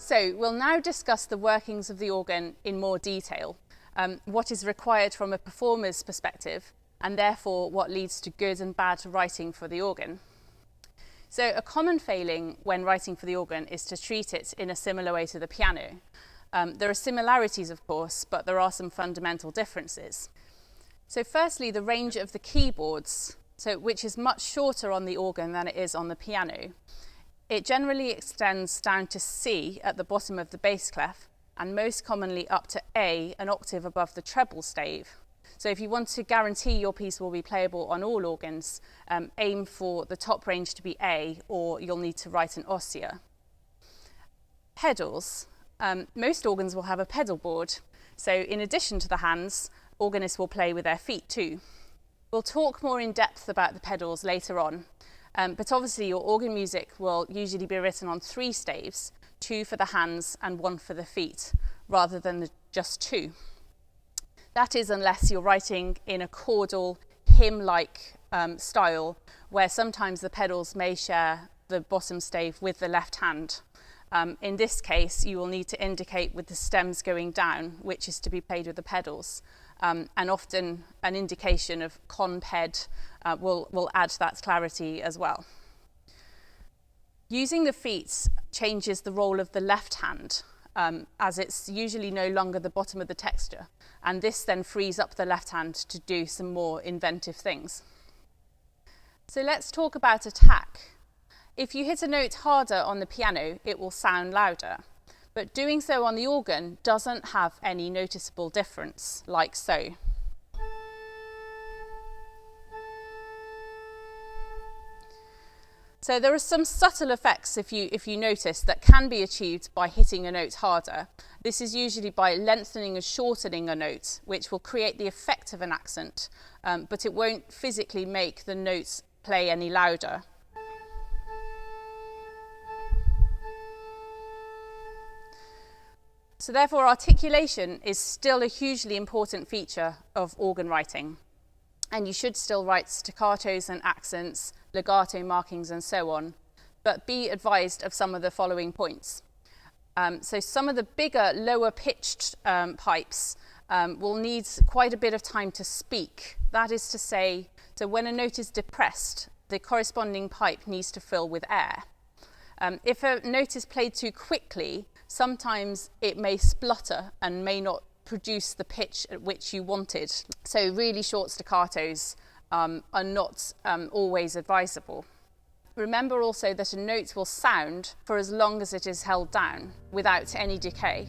So we'll now discuss the workings of the organ in more detail, what is required from a performer's perspective, and therefore what leads to good and bad writing for the organ. So a common failing when writing for the organ is to treat it in a similar way to the piano. There are similarities, of course, but there are some fundamental differences. So firstly, the range of the keyboards, which is much shorter on the organ than it is on the piano. It generally extends down to C at the bottom of the bass clef, and most commonly up to A, an octave above the treble stave. So if you want to guarantee your piece will be playable on all organs, aim for the top range to be A, or you'll need to write an ossia. Pedals. Most organs will have a pedal board. So in addition to the hands, organists will play with their feet too. We'll talk more in depth about the pedals later on. But obviously your organ music will usually be written on 3 staves, 2 for the hands and 1 for the feet, rather than just 2. That is unless you're writing in a chordal, hymn-like style, where sometimes the pedals may share the bottom stave with the left hand. In this case, you will need to indicate with the stems going down, which is to be played with the pedals. And often an indication of con-ped will add that clarity as well. Using the feet changes the role of the left hand, as it's usually no longer the bottom of the texture, and this then frees up the left hand to do some more inventive things. So let's talk about attack. If you hit a note harder on the piano, it will sound louder. But doing so on the organ doesn't have any noticeable difference, like so. So there are some subtle effects, if you notice, that can be achieved by hitting a note harder. This is usually by lengthening and shortening a note, which will create the effect of an accent, but it won't physically make the notes play any louder. So therefore, articulation is still a hugely important feature of organ writing. And you should still write staccatos and accents, legato markings and so on, but be advised of some of the following points. So some of the bigger, lower pitched pipes will need quite a bit of time to speak. That is to say, so when a note is depressed, the corresponding pipe needs to fill with air. If a note is played too quickly, sometimes it may splutter and may not produce the pitch at which you wanted. So really short staccatos are not always advisable. Remember also that a note will sound for as long as it is held down without any decay.